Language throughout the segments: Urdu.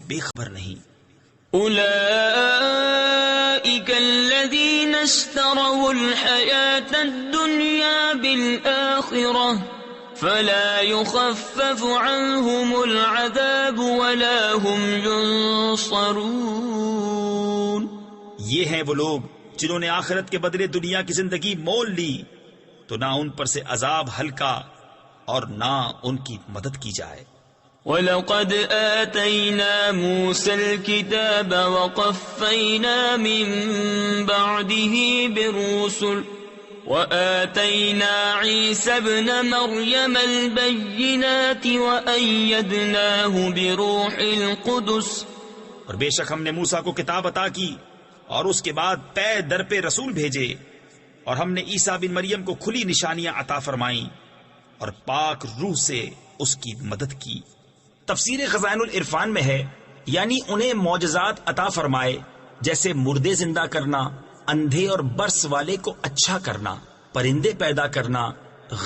بے خبر نہیں۔ اولئک الذین اشتروا الحیاة الدنیا بالآخرہ فلا يخفف عنهم العذاب ولا هم ينصرون۔ یہ ہیں وہ لوگ جنہوں نے آخرت کے بدلے دنیا کی زندگی مول لی، تو نہ ان پر سے عذاب ہلکا اور نہ ان کی مدد کی جائے۔ وَلَقَدْ آتَيْنَا مُوسَى الْكِتَابَ وَقَفَّيْنَا مِن بَعْدِهِ بِالرُّسُلِ وَآتَيْنَا عِيسَى ابْنَ مَرْيَمَ الْبَيِّنَاتِ وَأَيَّدْنَاهُ بِرُوحِ الْقُدُسِ۔ اور بے شک ہم نے موسیٰ کو کتاب عطا کی اور اس کے بعد پے در پہ رسول بھیجے، اور ہم نے عیسیٰ بن مریم کو کھلی نشانیاں عطا فرمائیں اور پاک روح سے اس کی مدد کی۔ تفسیر خزائن العرفان میں ہے یعنی انہیں معجزات عطا فرمائے، جیسے مردے زندہ کرنا، اندھے اور برس والے کو اچھا کرنا، پرندے پیدا کرنا،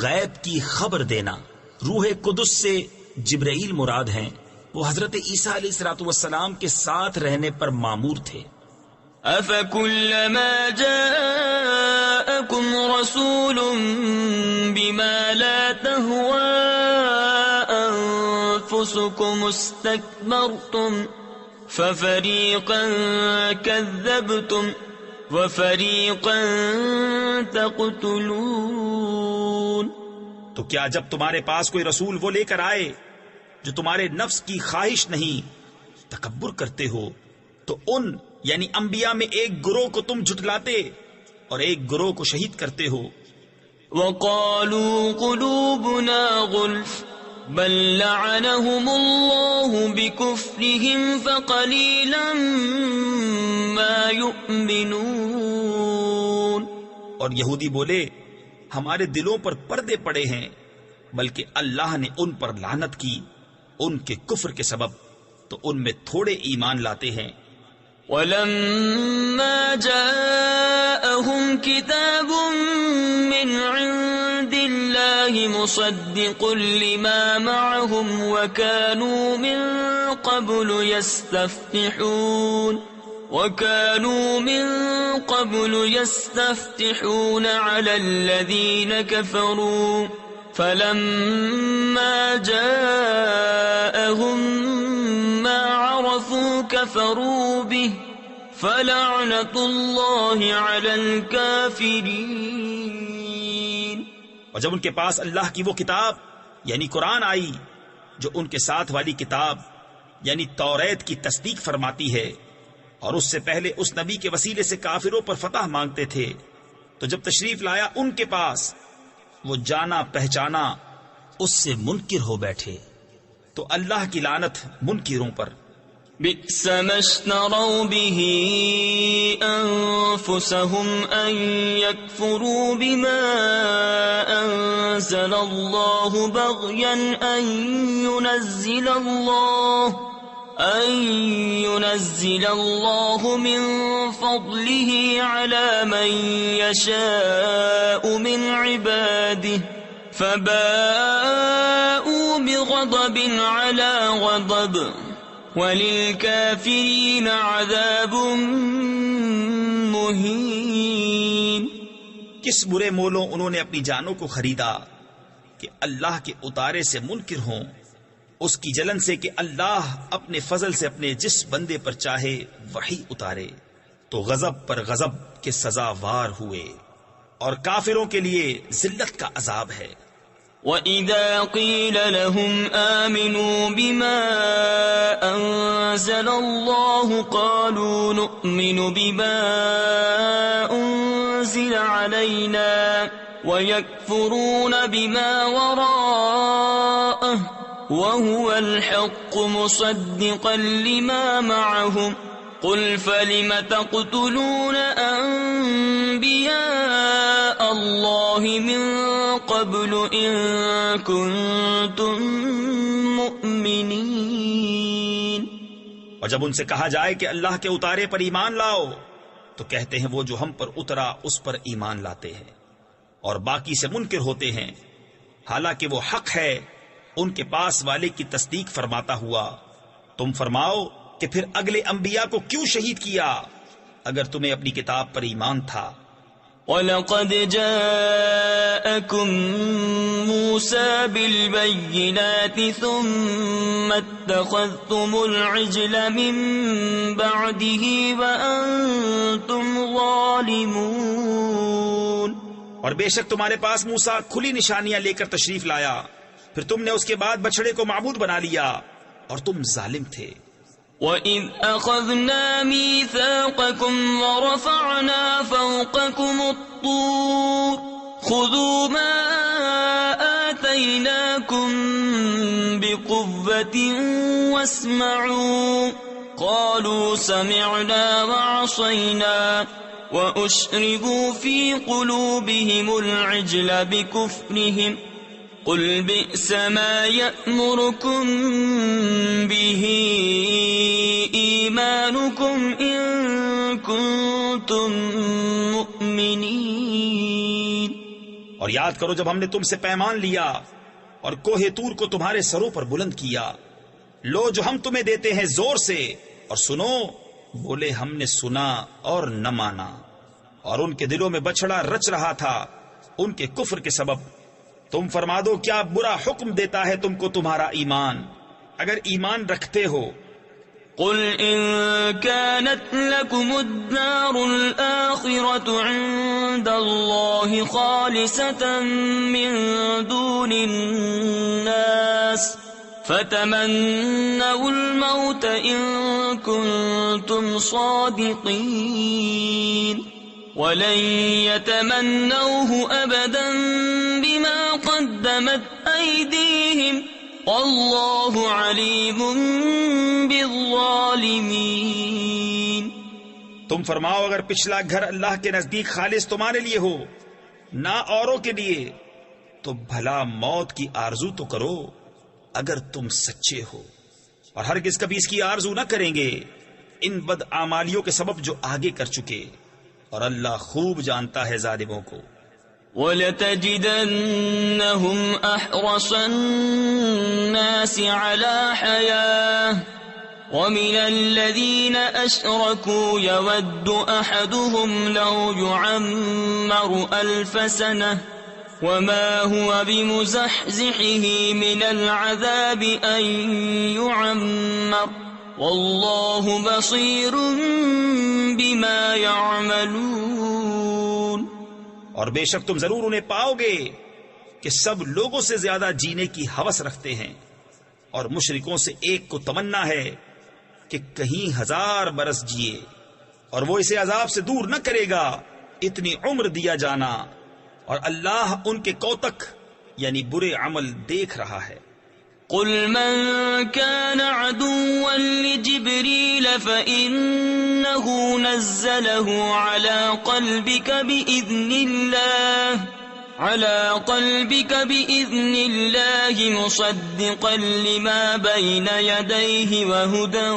غیب کی خبر دینا۔ روح قدس سے جبرائیل مراد ہیں، وہ حضرت عیسیٰ علیہ السلام کے ساتھ رہنے پر مامور تھے۔ أَفَكُلَّمَا جَاءَكُمْ رَسُولٌ بِمَا لَا تَهْوَىٰ أَنفُسُكُمُ اسْتَكْبَرْتُمْ فَفَرِيقًا كَذَّبْتُمْ وَفَرِيقًا تَقْتُلُونَ۔ تو کیا جب تمہارے پاس کوئی رسول وہ لے کر آئے جو تمہارے نفس کی خواہش نہیں تکبر کرتے ہو، تو ان یعنی انبیاء میں ایک گروہ کو تم جھٹلاتے اور ایک گروہ کو شہید کرتے ہو۔ وَقَالُوا قُلُوبُنَا غُلْفٌ بَل لَّعَنَهُمُ اللَّهُ بِكُفْرِهِمْ فَقَلِيلًا مَّا يُؤْمِنُونَ۔ اور یہودی بولے ہمارے دلوں پر پردے پڑے ہیں، بلکہ اللہ نے ان پر لعنت کی ان کے کفر کے سبب، تو ان میں تھوڑے ایمان لاتے ہیں۔ وَلَمَّا جَاءَهُمْ كِتَابٌ مِّنْ عِندِ اللَّهِ مُصَدِّقٌ لِّمَا مَعَهُمْ وَكَانُوا مِن قَبْلُ يَسْتَفْتِحُونَ عَلَى الَّذِينَ كَفَرُوا فَلَمَّا جَاءَهُم مَّا عَرَفُوا كَفَرُوا بِهِ فَلَعْنَةُ اللَّهِ عَلَى الْكَافِرِينَ۔ اور جب ان کے پاس اللہ کی وہ کتاب یعنی قرآن آئی جو ان کے ساتھ والی کتاب یعنی توریت کی تصدیق فرماتی ہے، اور اس سے پہلے اس نبی کے وسیلے سے کافروں پر فتح مانگتے تھے، تو جب تشریف لایا ان کے پاس وہ جانا پہچانا اس سے منکر ہو بیٹھے، تو اللہ کی لعنت منکروں پر۔ بئس ما اشتروا به أنفسهم أن يكفروا بما أنزل الله بغيا أن ينزل الله من فضله على من يشاء من عباده فباءوا بغضب على غضب وَلِلْكَافِرِينَ عَذَابٌ مُّهِينٌ۔ کس برے مولوں انہوں نے اپنی جانوں کو خریدا کہ اللہ کے اتارے سے منکر ہوں، اس کی جلن سے کہ اللہ اپنے فضل سے اپنے جس بندے پر چاہے وحی اتارے، تو غضب پر غضب کے سزاوار ہوئے، اور کافروں کے لیے ذلت کا عذاب ہے۔ وَإِذَا قِيلَ لَهُمْ آمِنُوا بِمَا أَنزَلَ اللَّهُ قَالُوا نُؤْمِنُ بِمَا أُنزِلَ عَلَيْنَا وَيَكْفُرُونَ بِمَا وَرَاءَهُ وَهُوَ الْحَقُّ مُصَدِّقًا لِّمَا مَعَهُمْ قُلْ فَلِمَ تَقْتُلُونَ أَنبِيَاءَ اللَّهِ مِن قَبْلُ إِن كُنتُم مُّؤْمِنِينَ۔ اور جب ان سے کہا جائے کہ اللہ کے اتارے پر ایمان لاؤ، تو کہتے ہیں وہ جو ہم پر اترا اس پر ایمان لاتے ہیں، اور باقی سے منکر ہوتے ہیں، حالانکہ وہ حق ہے ان کے پاس والے کی تصدیق فرماتا ہوا۔ تم فرماؤ کہ پھر اگلے انبیاء کو کیوں شہید کیا اگر تمہیں اپنی کتاب پر ایمان تھا؟ وَلَقَدْ جَاءَكُم مُوسَى بِالْبَيِّنَاتِ ثُمَّ اتَّخَذْتُمُ الْعِجْلَ مِن بَعْدِهِ وَأَنتُمْ ظَالِمُونَ۔ اور بے شک تمہارے پاس موسیٰ کھلی نشانیاں لے کر تشریف لایا، پھر تم نے اس کے بعد بچڑے کو معبود بنا لیا اور تم ظالم تھے۔ وَإِذْ أَخَذْنَا مِيثَاقَكُمْ وَرَفَعْنَا فَوْقَكُمُ الطُّورَ خُذُوا مَا آتَيْنَاكُمْ بِقُوَّةٍ وَاسْمَعُوا قَالُوا سَمِعْنَا وَعَصَيْنَا وَأُشْرِبُوا فِي قُلُوبِهِمُ الْعِجْلَ بِكُفْرِهِمْ قُلْ بِئْسَ مَا يَأْمُرُكُمْ بِهِ إِيمَانُكُمْ إِن كُنتُم مُّؤْمِنِينَ۔ اور یاد کرو جب ہم نے تم سے پیمان لیا اور کوہ طور کو تمہارے سروں پر بلند کیا، لو جو ہم تمہیں دیتے ہیں زور سے اور سنو، بولے ہم نے سنا اور نہ مانا، اور ان کے دلوں میں بچڑا رچ رہا تھا ان کے کفر کے سبب۔ تم فرما دو کیا برا حکم دیتا ہے تم کو تمہارا ایمان اگر ایمان رکھتے ہو؟ قل إن كانت لكم الدار الآخرة عند الله خالصة من دون الناس فتمنوا الموت إن كنتم صادقين ولن يتمنوه أبدا بما قدمت أيديهم واللہ علیم بالظالمین۔ تم فرماؤ اگر پچھلا گھر اللہ کے نزدیک خالص تمہارے لیے ہو نہ اوروں کے لیے تو بھلا موت کی آرزو تو کرو اگر تم سچے ہو، اور ہرگز کبھی اس کی آرزو نہ کریں گے ان بد اعمالیوں کے سبب جو آگے کر چکے، اور اللہ خوب جانتا ہے ظالموں کو۔ وَلَتَجِدَنَّهُمْ أَحْرَصَ النَّاسِ عَلَى حَيَاةٍ وَمِنَ الَّذِينَ أَشْرَكُوا يَوَدُّ أَحَدُهُمْ لَوْ يُعَمَّرُ أَلْفَ سَنَةٍ وَمَا هُوَ بِمُزَحْزِحِهِ مِنَ الْعَذَابِ أَن يُعَمَّرَ وَاللَّهُ بَصِيرٌ بِمَا يَعْمَلُونَ۔ اور بے شک تم ضرور انہیں پاؤ گے کہ سب لوگوں سے زیادہ جینے کی ہوس رکھتے ہیں، اور مشرکوں سے ایک کو تمنا ہے کہ کہیں 1000 برس جیے، اور وہ اسے عذاب سے دور نہ کرے گا اتنی عمر دیا جانا، اور اللہ ان کے کوتک یعنی برے عمل دیکھ رہا ہے۔ قل من كان عدوا لجبريل فإنه نزله على قلبك بإذن الله مصدقا لما بين يديه وهدى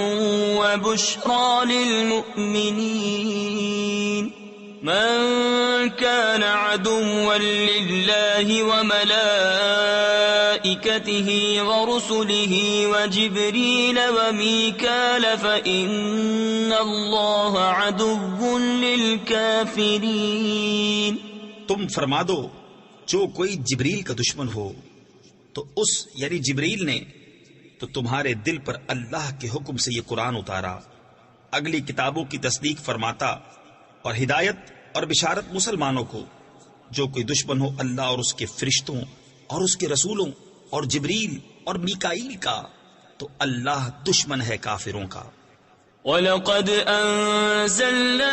وبشرى للمؤمنين۔ من كان عدوا لله وملائكته ورسله وجبريل وميكال فإن الله عدو للكافرين۔ تم فرما دو جو کوئی جبریل کا دشمن ہو تو اس یعنی جبریل نے تو تمہارے دل پر اللہ کے حکم سے یہ قرآن اتارا، اگلی کتابوں کی تصدیق فرماتا اور ہدایت اور بشارت مسلمانوں کو۔ جو کوئی دشمن ہو اللہ اور اس کے فرشتوں اور اس کے رسولوں اور جبریل اور میکائیل کا تو اللہ دشمن ہے کافروں کا۔ وَلَقَدْ أَنزَلْنَا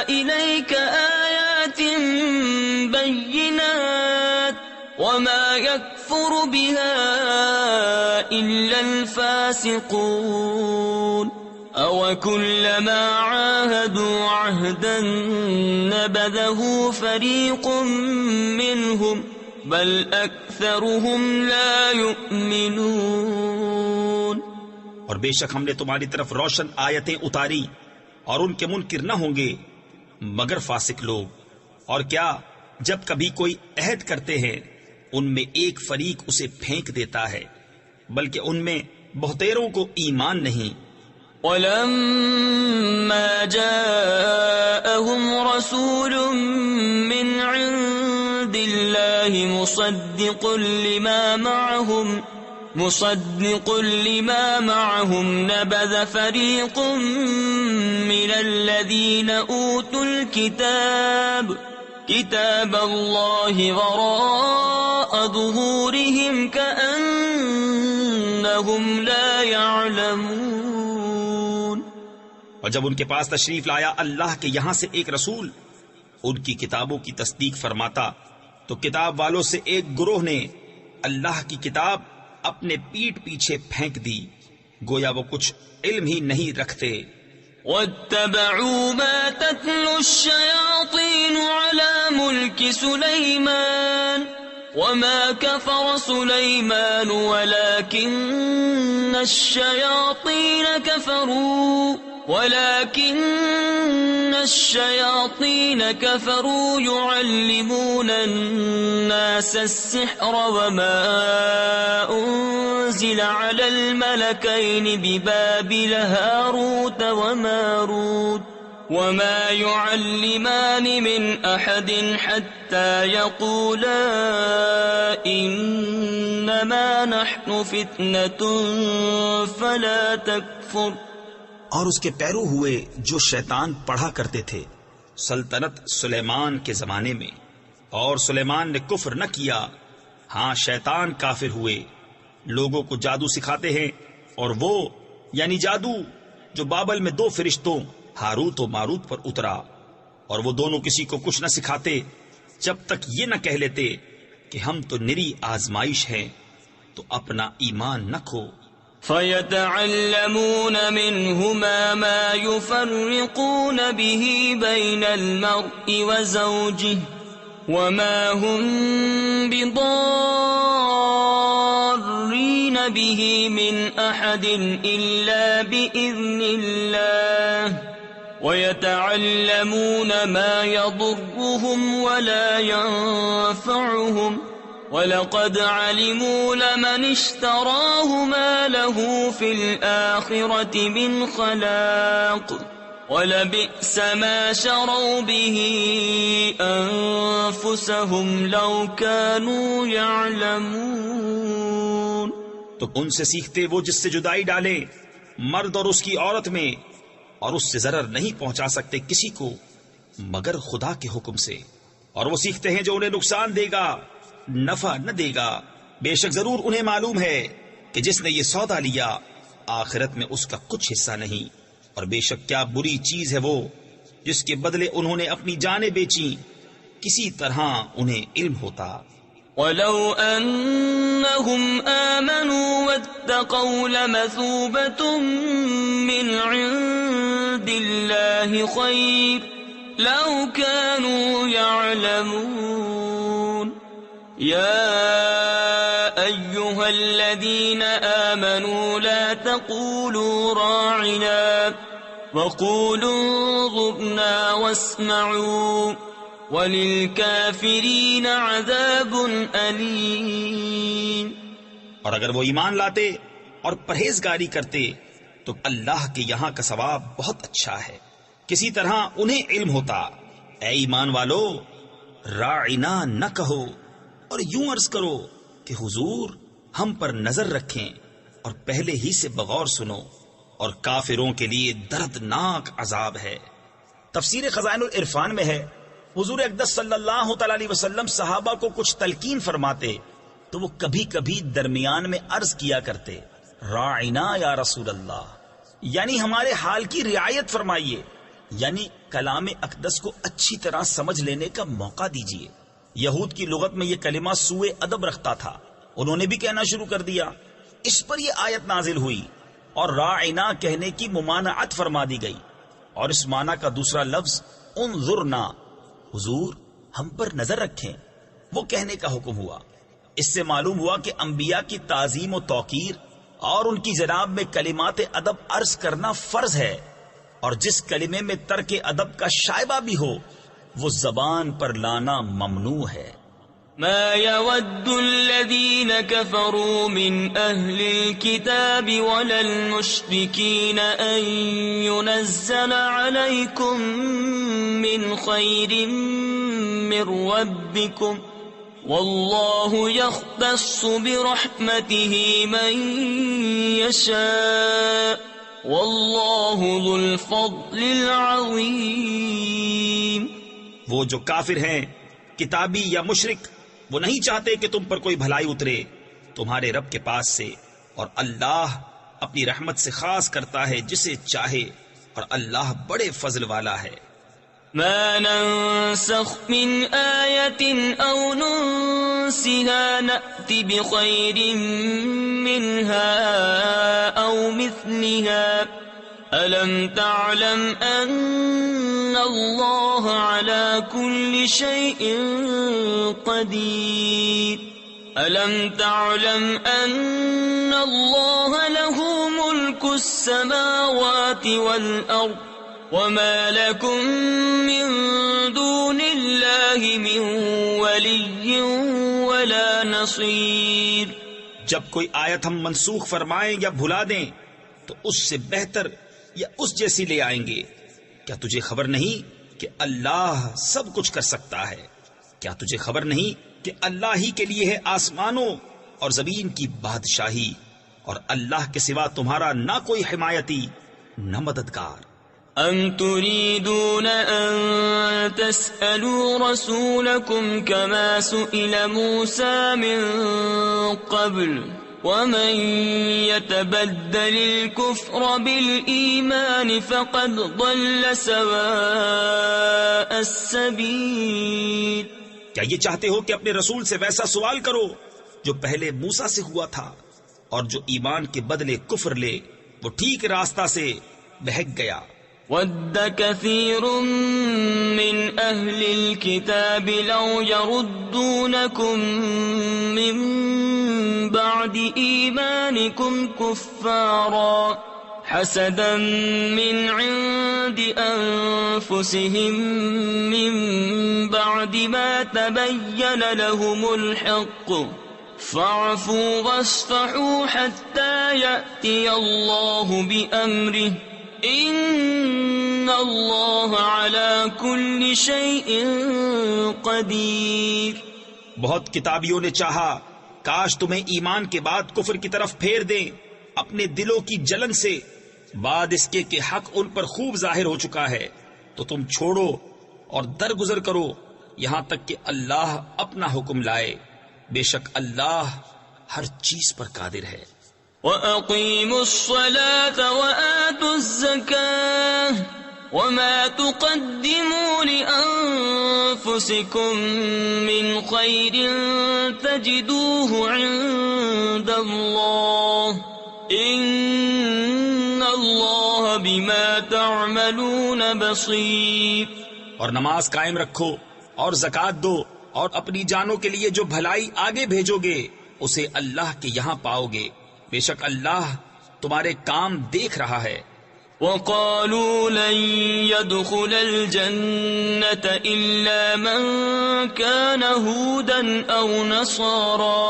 إِلَيْكَ آيَاتٍ بَيِّنَاتٍ وَمَا يَكْفُرُ بِهَا إِلَّا الْفَاسِقُونَ۔ أَوَكُلَّمَا عَاهَدُوا عَهْدًا نَبَذَهُ فَرِيقٌ مِّنْهُمْ بَلْ أَكْثَرُهُمْ لَا يُؤْمِنُونَ۔ اور بے شک ہم نے تمہاری طرف روشن آیتیں اتاری اور ان کے منکر نہ ہوں گے مگر فاسق لوگ۔ اور کیا جب کبھی کوئی عہد کرتے ہیں ان میں ایک فریق اسے پھینک دیتا ہے، بلکہ ان میں بہتیروں کو ایمان نہیں، ولما جاءهم رسول من عند الله مصدق لما معهم نبذ فريق من الذين أوتوا الكتاب كتاب الله وراء ظهورهم كأنهم لا يعلمون. اور جب ان کے پاس تشریف لایا اللہ کے یہاں سے ایک رسول ان کی کتابوں کی تصدیق فرماتا تو کتاب والوں سے ایک گروہ نے اللہ کی کتاب اپنے پیٹھ پیچھے پھینک دی گویا وہ کچھ علم ہی نہیں رکھتے. واتبعوا ما تتلو الشياطين على ملك سليمان وما كفر سليمان ولكن الشياطين كفروا يعلمون الناس السحر وما أنزل على الملكين ببابل هاروت وماروت وما يعلمان من أحد حتى يقولا إنما نحن فتنة فلا تكفر. اور اس کے پیرو ہوئے جو شیطان پڑھا کرتے تھے سلطنت سلیمان کے زمانے میں، اور سلیمان نے کفر نہ کیا. ہاں شیطان کافر ہوئے، لوگوں کو جادو سکھاتے ہیں، اور وہ یعنی جادو جو بابل میں 2 فرشتوں ہاروت و ماروت پر اترا، اور وہ دونوں کسی کو کچھ نہ سکھاتے جب تک یہ نہ کہہ لیتے کہ ہم تو نری آزمائش ہیں، تو اپنا ایمان نہ کھو. فَيَتَعَلَّمُونَ مِنْهُمَا مَا يُفَرِّقُونَ بِهِ بَيْنَ الْمَرْءِ وَزَوْجِهِ وَمَا هُمْ بِضَارِّينَ بِهِ مِنْ أَحَدٍ إِلَّا بِإِذْنِ اللَّهِ وَيَتَعَلَّمُونَ مَا يَضُرُّهُمْ وَلَا يَنفَعُهُمْ وَلَقَدْ عَلِمُوا لَمَنِ اشْتَرَاهُ مَا لَهُ فِي الْآخِرَةِ مِنْ خَلَاقٍ وَلَبِئْسَ مَا شَرَوْا بِهِ أَنفُسَهُمْ لَوْ كَانُوا يَعْلَمُونَ. تو ان سے سیکھتے وہ جس سے جدائی ڈالے مرد اور اس کی عورت میں، اور اس سے ضرر نہیں پہنچا سکتے کسی کو مگر خدا کے حکم سے، اور وہ سیکھتے ہیں جو انہیں نقصان دے گا نفع نہ دے گا. بے شک ضرور انہیں معلوم ہے کہ جس نے یہ سودا لیا آخرت میں اس کا کچھ حصہ نہیں، اور بے شک کیا بری چیز ہے وہ جس کے بدلے انہوں نے اپنی جانیں بیچیں. کسی طرح انہیں علم ہوتا. وَلَوْ أَنَّهُمْ آمَنُوا وَاتَّقَوْا لَمَثُوبَةٌ مِّنْ عِندِ اللَّهِ خَيْرٌ لَوْ كَانُوا يَعْلَمُونَ. يَا أَيُّهَا الَّذِينَ آمَنُوا لَا تَقُولُوا رَاعِنَا وَقُولُوا انظُرْنَا وَاسْمَعُوا وَلِلْكَافِرِينَ عَذَابٌ أَلِيمٌ. اور اگر وہ ایمان لاتے اور پرہیزگاری کرتے تو اللہ کے یہاں کا ثواب بہت اچھا ہے. کسی طرح انہیں علم ہوتا. اے ایمان والو، راعنا نہ کہو اور یوں عرض کرو کہ حضور ہم پر نظر رکھیں اور پہلے ہی سے بغور سنو، اور کافروں کے لیے دردناک عذاب ہے. تفسیر خزائن العرفان میں ہے حضور اقدس صلی اللہ تعالی علیہ وسلم صحابہ کو کچھ تلقین فرماتے تو وہ کبھی کبھی درمیان میں عرض کیا کرتے راعنا یا رسول اللہ، یعنی ہمارے حال کی رعایت فرمائیے، یعنی کلام اقدس کو اچھی طرح سمجھ لینے کا موقع دیجیے. یہود کی لغت میں یہ کلمہ سوء ادب رکھتا تھا، انہوں نے بھی کہنا شروع کر دیا. اس پر یہ آیت نازل ہوئی اور راعنا کہنے کی ممانعت فرما دی گئی، اور اس معنی کا دوسرا لفظ انظرنا، حضور ہم پر نظر رکھیں، وہ کہنے کا حکم ہوا. اس سے معلوم ہوا کہ انبیاء کی تعظیم و توقیر اور ان کی جناب میں کلمات ادب عرض کرنا فرض ہے، اور جس کلمے میں ترک ادب کا شائبہ بھی ہو وہ زبان پر لانا ممنوع ہے. ما يود الذين كفروا من أهل الكتاب ولا المشركين أن ينزل عليكم من خير من ربكم والله يختص برحمته من يشاء واللہ ذو الفضل العظیم۔ وہ جو کافر ہیں کتابی یا مشرک وہ نہیں چاہتے کہ تم پر کوئی بھلائی اترے تمہارے رب کے پاس سے، اور اللہ اپنی رحمت سے خاص کرتا ہے جسے چاہے، اور اللہ بڑے فضل والا ہے۔ ما ننسخ من آیت او ننسها نأت بخیر منها او مثلها ألم تعلم أن الله على كل شيء قدير ألم تعلم أن الله له ملك السماوات والأرض وما لكم من دون الله من ولي ولا نصير۔ جب کوئی آیت ہم منسوخ فرمائیں یا بھلا دیں تو اس سے بہتر یا اس جیسی لے آئیں گے۔ کیا تجھے خبر نہیں کہ اللہ سب کچھ کر سکتا ہے؟ کیا تجھے خبر نہیں کہ اللہ ہی کے لیے ہے آسمانوں اور زمین کی بادشاہی، اور اللہ کے سوا تمہارا نہ کوئی حمایتی نہ مددگار۔ ام تريدون ان تسألوا رسولكم كما سئل موسى من قبل ومن يتبدل الكفر بالإيمان فقد ضل سواء السبيل۔ کیا یہ چاہتے ہو کہ اپنے رسول سے ویسا سوال کرو جو پہلے موسیٰ سے ہوا تھا، اور جو ایمان کے بدلے کفر لے وہ ٹھیک راستہ سے بہک گیا۔ ود كثير من أهل الكتاب لو يردونكم من بعد إيمانكم كفارا حسدا من عند أنفسهم من بعد ما تبين لهم الحق فاعفوا واصفحوا حتى يأتي الله بأمره ان اللہ علی کل شیء قدیر۔ بہت کتابیوں نے چاہا کاش تمہیں ایمان کے بعد کفر کی طرف پھیر دیں اپنے دلوں کی جلن سے، بعد اس کے کہ حق ان پر خوب ظاہر ہو چکا ہے، تو تم چھوڑو اور درگزر کرو یہاں تک کہ اللہ اپنا حکم لائے، بے شک اللہ ہر چیز پر قادر ہے۔ وَأَقِيمُوا الصَّلَاةَ وَآتُوا الزَّكَاةَ وَمَا تُقَدِّمُوا لِأَنفُسِكُم مِّنْ خَيْرٍ تَجِدُوهُ عِندَ اللَّهِ إِنَّ اللَّهَ بِمَا تَعْمَلُونَ بَصِيرٌ۔ اور نماز قائم رکھو اور زکوٰۃ دو، اور اپنی جانوں کے لیے جو بھلائی آگے بھیجو گے اسے اللہ کے یہاں پاؤ گے، بے شک اللہ تمہارے کام دیکھ رہا ہے۔ وَقَالُوا لَن يَدْخُلَ الْجَنَّةَ إِلَّا مَن كَانَ هُودًا أَوْ نَصَارَىٰ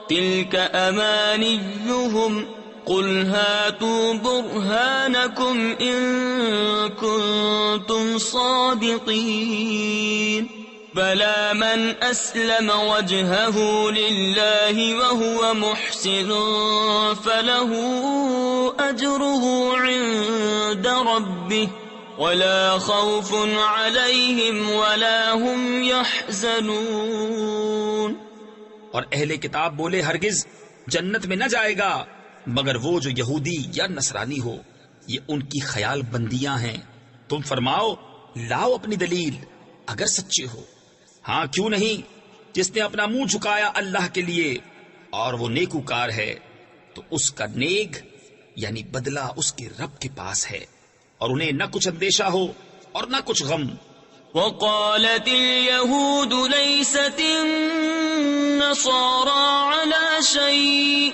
تِلْكَ أَمَانِيُّهُمْ قُلْ هَاتُوا بُرْهَانَكُمْ إِن كُنتُمْ صَادِقِينَ بَلَىٰ مَنْ أَسْلَمَ وَجْهَهُ لِلَّهِ وَهُوَ مُحْسِنٌ فَلَهُ أَجْرُهُ عِندَ رَبِّهِ وَلَا خَوْفٌ عَلَيْهِمْ وَلَا هُمْ يَحْزَنُونَ۔ اور اہل کتاب بولے ہرگز جنت میں نہ جائے گا مگر وہ جو یہودی یا نصرانی ہو، یہ ان کی خیال بندیاں ہیں۔ تم فرماؤ لاؤ اپنی دلیل اگر سچے ہو۔ ہاں کیوں نہیں، جس نے اپنا منہ جھکایا اللہ کے لیے اور وہ نیکوکار ہے تو اس کا نیک یعنی بدلہ اس کے رب کے پاس ہے، اور انہیں نہ کچھ اندیشہ ہو اور نہ کچھ غم۔ وقالت اليهود ليست النصارى على شيء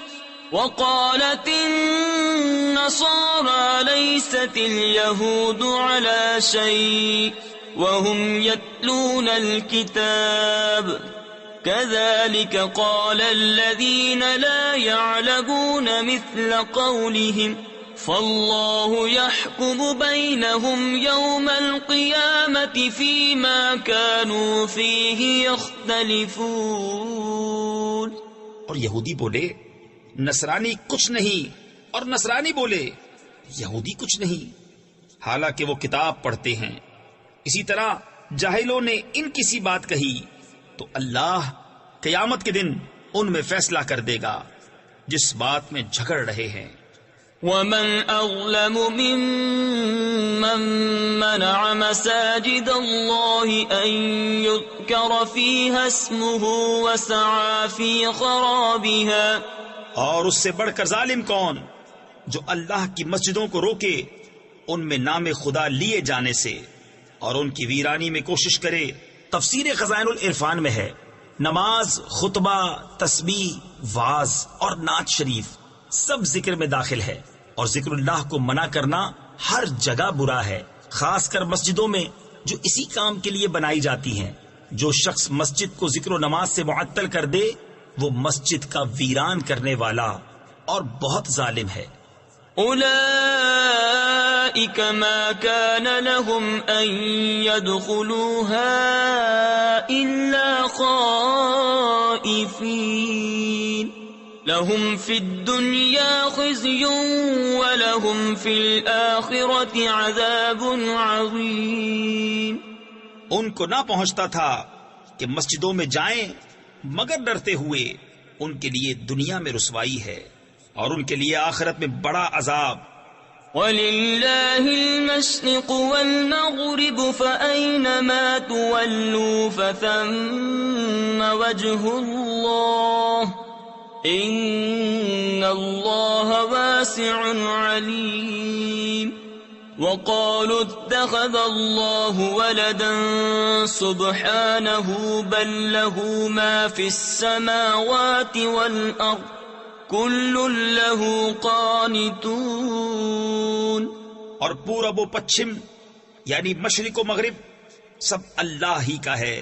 وقالت النصارى ليست اليهود على شيء وهم يتلون الكتاب كذلك قال الذين لا يعلمون مثل قولهم فالله يحكم بينهم يوم القيامة فيما كانوا فيه يختلفون. اور یہودی بولے نصرانی کچھ نہیں، اور نصرانی بولے یہودی کچھ نہیں، حالانکہ وہ کتاب پڑھتے ہیں. اسی طرح جاہلوں نے ان کسی بات کہی تو اللہ قیامت کے دن ان میں فیصلہ کر دے گا جس بات میں جھگڑ رہے ہیں. ومن أظلم ممن منع مساجد الله أن يذكر فيها اسمه وسعى في خرابها. اور اس سے بڑھ کر ظالم کون جو اللہ کی مسجدوں کو روکے ان میں نام خدا لیے جانے سے اور ان کی ویرانی میں کوشش کرے. تفسیر خزائن العرفان میں ہے نماز، خطبہ، تسبیح، واعظ اور نعت شریف سب ذکر میں داخل ہے، اور ذکر اللہ کو منع کرنا ہر جگہ برا ہے، خاص کر مسجدوں میں جو اسی کام کے لیے بنائی جاتی ہیں. جو شخص مسجد کو ذکر و نماز سے معطل کر دے وہ مسجد کا ویران کرنے والا اور بہت ظالم ہے. أولئك ما كان لهم أن يدخلوها إلا خائفين لهم في الدنيا خزي ولهم في الآخرة عذاب عظيم. ان کو نہ پہنچتا تھا کہ مسجدوں میں جائیں مگر ڈرتے ہوئے، ان کے لیے دنیا میں رسوائی ہے اور ان کے لیے آخرت میں بڑا عذاب. وَلِلَّهِ الْمَشْرِقُ وَالْمَغْرِبُ فَأَيْنَمَا تُوَلُّوا فَثَمَّ وَجْهُ اللَّهِ إِنَّ اللَّهَ وَاسِعٌ عَلِيمٌ. وَقَالُوا اتَّخَذَ اللَّهُ وَلَدًا سُبْحَانَهُ بَل لَّهُ مَا فِي السَّمَاوَاتِ وَالْأَرْضِ كُلٌّ لَّهُ قَانِتُونَ. اور پورب و پچھم یعنی مشرق و مغرب سب اللہ ہی کا ہے،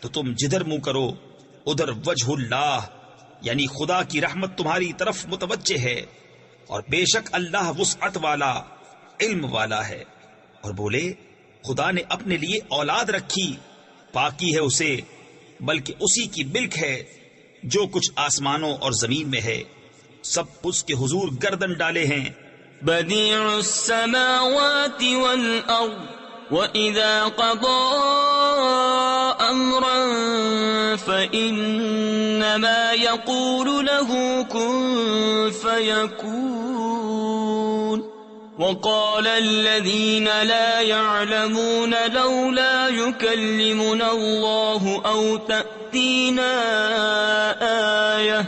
تو تم جدھر منہ کرو ادھر وجہ اللہ یعنی خدا کی رحمت تمہاری طرف متوجہ ہے، اور بے شک اللہ وسعت والا علم والا ہے. اور بولے خدا نے اپنے لیے اولاد رکھی، پاکی ہے اسے، بلکہ اسی کی ملک ہے جو کچھ آسمانوں اور زمین میں ہے، سب اس کے حضور گردن ڈالے ہیں. بديع السماوات والأرض وإذا قضى أمرا فإنما يقول له كن فيكون. وقال الذين لا يعلمون لولا يكلمنا الله أو تأتينا آية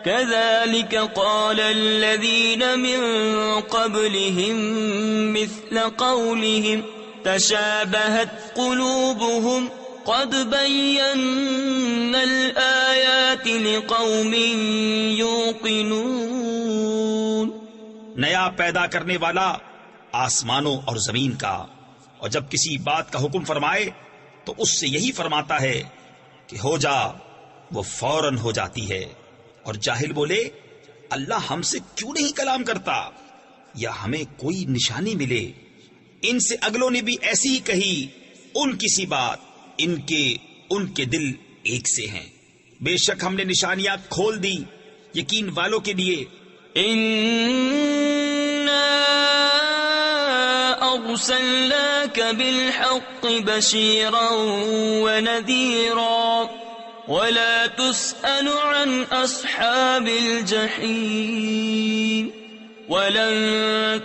كذلك قال الذين من قبلهم مثل قولهم تشابهت قلوبهم قد بينا الآيات لقوم يوقنون. نیا پیدا کرنے والا آسمانوں اور زمین کا، اور جب کسی بات کا حکم فرمائے تو اس سے یہی فرماتا ہے کہ ہو جا، وہ فوراً ہو جاتی ہے. اور جاہل بولے اللہ ہم سے کیوں نہیں کلام کرتا یا ہمیں کوئی نشانی ملے. ان سے اگلوں نے بھی ایسی ہی کہی ان کسی بات، ان کے دل ایک سے ہیں. بے شک ہم نے نشانیاں کھول دی یقین والوں کے لیے. إِنَّا أَرْسَلْنَاكَ بِالْحَقِّ بَشِيرًا وَنَذِيرًا وَلَا تُسْأَلُ عَنْ أَصْحَابِ الْجَحِيمِ. وَلَن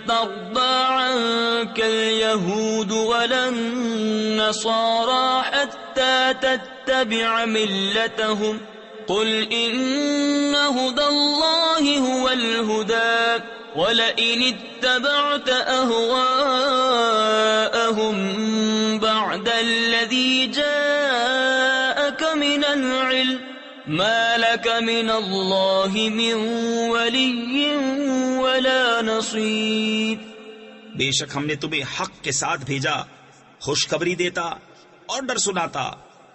تَرْضَىٰ عَنكَ الْيَهُودُ وَلَا النَّصَارَىٰ حَتَّىٰ تَتَّبِعَ مِلَّتَهُمْ قُلْ إِنَّ هُدَى اللَّهِ هُوَ الْهُدَىٰ وَلَئِنِ اتَّبَعْتَ أَهْوَاءَهُمْ بَعْدَ الَّذِي جَاءَكَ مِنَ الْعِلْمِ مَا لَكَ مِنَ اللَّهِ مِن وَلِيٍّ وَلَا نَصِيرٍ. بے شک ہم نے تمہیں حق کے ساتھ بھیجا، خوشخبری دیتا اور ڈر سناتا،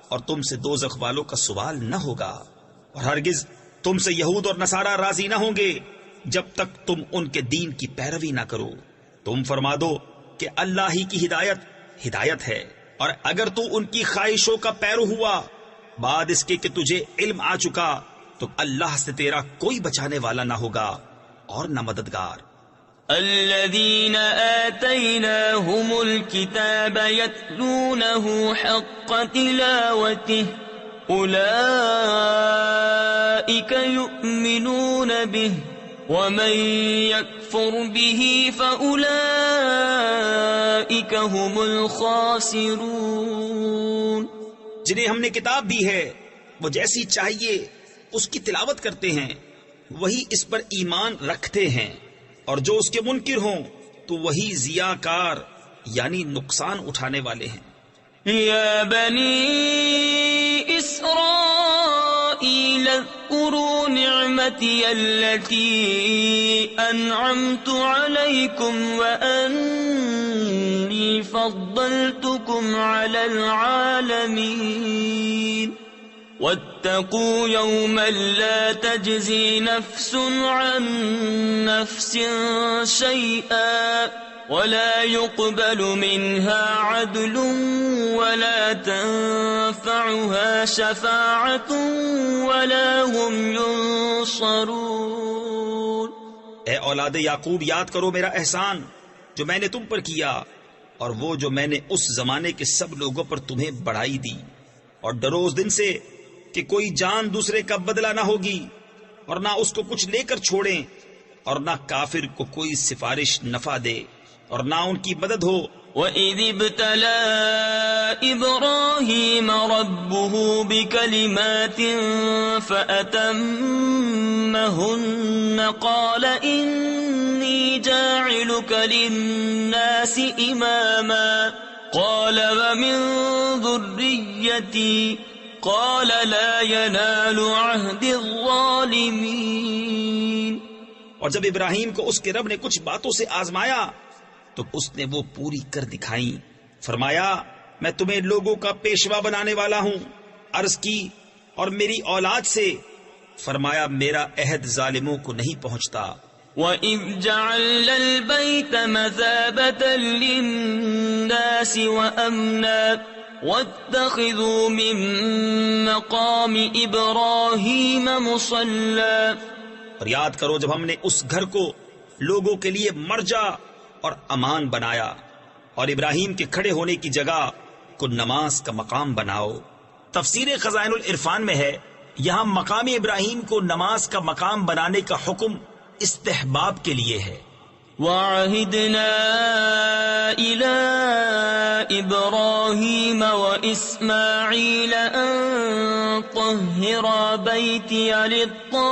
اور تم سے دوزخ والوں کا سوال نہ ہوگا، اور ہرگز تم سے یہود اور نصارہ راضی نہ ہوں گے جب تک تم ان کے دین کی پیروی نہ کرو۔ تم فرما دو کہ اللہ ہی کی ہدایت ہے، اور اگر تو ان کی خواہشوں کا پیرو ہوا بعد اس کے کہ تجھے علم آ چکا تو اللہ سے تیرا کوئی بچانے والا نہ ہوگا اور نہ مددگار۔ الذين آتيناهم الكتاب يتلونه حق تلاوته أولئك يؤمنون به ومن يكفر به فأولئك هم الخاسرون۔ جنہیں ہم نے کتاب دی ہے وہ جیسی چاہیے اس کی تلاوت کرتے ہیں، وہی اس پر ایمان رکھتے ہیں، اور جو اس کے منکر ہوں تو وہی ضیاءکار یعنی نقصان اٹھانے والے ہیں۔ یا بنی اسرائیل اذکروا نعمتی التي انعمت علیکم وانی فضلتکم علی العالمین واتقوا يوما لا تجزي نفس عن نفس شيئا ولا يقبل منها عدل ولا تنفعها شفاعة ولا هم ينصرون۔ اے اولاد یعقوب، یاد کرو میرا احسان جو میں نے تم پر کیا، اور وہ جو میں نے اس زمانے کے سب لوگوں پر تمہیں بڑھائی دی، اور ڈرو اس دن سے کہ کوئی جان دوسرے کا بدلہ نہ ہوگی، اور نہ اس کو کچھ لے کر چھوڑیں، اور نہ کافر کو کوئی سفارش نفع دے، اور نہ ان کی مدد ہو۔ وَإِذِ ابْتَلَى إِبْرَاهِيمَ رَبُّهُ بِكَلِمَاتٍ فَأَتَمَّهُنَّ قَالَ إِنِّي جَاعِلُكَ لِلنَّاسِ إِمَامًا قَالَ وَمِن ذُرِّيَّتِي قال لا ينال عهد الظالمین۔ اور جب ابراہیم کو اس کے رب نے کچھ باتوں سے آزمایا تو اس نے وہ پوری کر دکھائیں۔ فرمایا میں تمہیں لوگوں کا پیشوا بنانے والا ہوں۔ عرض کی اور میری اولاد سے؟ فرمایا میرا عہد ظالموں کو نہیں پہنچتا۔ وَإِذْ جَعَلْنَا الْبَيْتَ مَثَابَةً لِلنَّاسِ وَأَمْنًا وَاتَّخِذُوا مِن مَّقَامِ إِبْرَاهِيمَ مُصَلًّى۔ اور یاد کرو جب ہم نے اس گھر کو لوگوں کے لیے مرجع اور امان بنایا، اور ابراہیم کے کھڑے ہونے کی جگہ کو نماز کا مقام بناؤ۔ تفسیر خزائن العرفان میں ہے یہاں مقام ابراہیم کو نماز کا مقام بنانے کا حکم استحباب کے لیے ہے۔ وَعَهِدْنَا إِلَىٰ إِبْرَاهِيمَ وَإِسْمَاعِيلَ أَن طَهِّرَا بَيْتِيَ لِلطَّائِفِينَ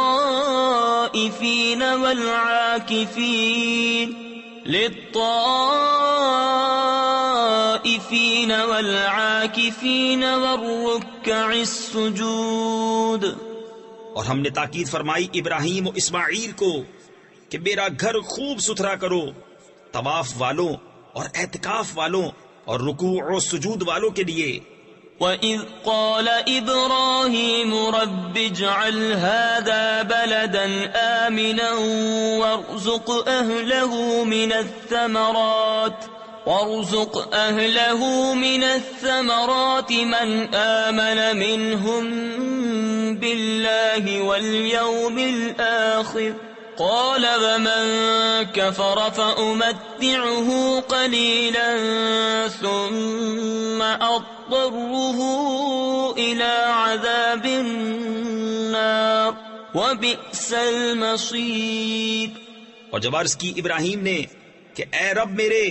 وَالْعَاكِفِينَ وَالرُّكَّعِ السُّجُودِ۔ اور ہم نے تاکید فرمائی ابراہیم و اسماعیل کو کہ میرا گھر خوب ستھرا کرو، طواف والوں اور اعتکاف والوں اور رکوع و سجود والوں کے لیے۔ وَإِذْ قَالَ إِبْرَاهِيمُ رَبِّ اجْعَلْ هَٰذَا بَلَدًا آمِنًا وَارْزُقْ أَهْلَهُ مِنَ الثَّمَرَاتِ مَنْ آمَنَ مِنْهُمْ بِاللَّهِ وَالْيَوْمِ الْآخِرِ قال ومن كفر فأمتعه قليلا ثم أضطره إلى عذاب النار وبئس المصير۔ اور جب عرض کی ابراہیم نے کہ اے رب میرے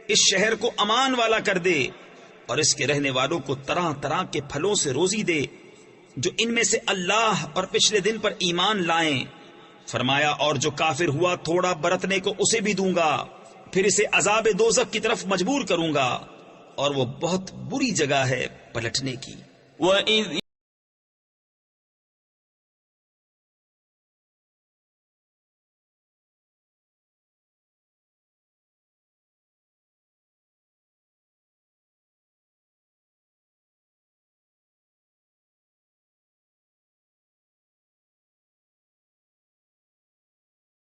اس شہر کو امان والا کر دے اور اس کے رہنے والوں کو طرح طرح کے پھلوں سے روزی دے جو ان میں سے اللہ اور پچھلے دن پر ایمان لائیں۔ فرمایا اور جو کافر ہوا تھوڑا برتنے کو اسے بھی دوں گا، پھر اسے عذاب دوزخ کی طرف مجبور کروں گا، اور وہ بہت بری جگہ ہے پلٹنے کی۔ وَإِذْ